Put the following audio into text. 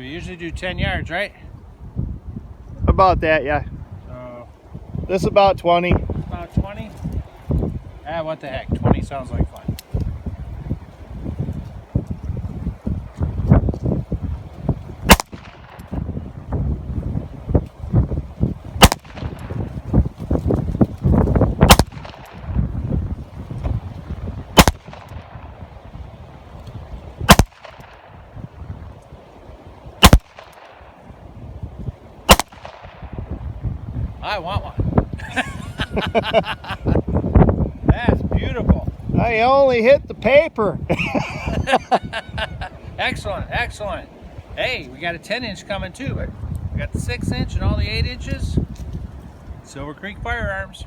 we usually do 10 yards, right? About that, yeah. So This is about 20. about 20. Ah, what the heck? 20 sounds like fun. I want one. That's beautiful. I only hit the paper. Excellent, excellent. Hey, we got a 10-inch coming too, but we got the 6-inch and all the 8 inches. Silver Creek Firearms.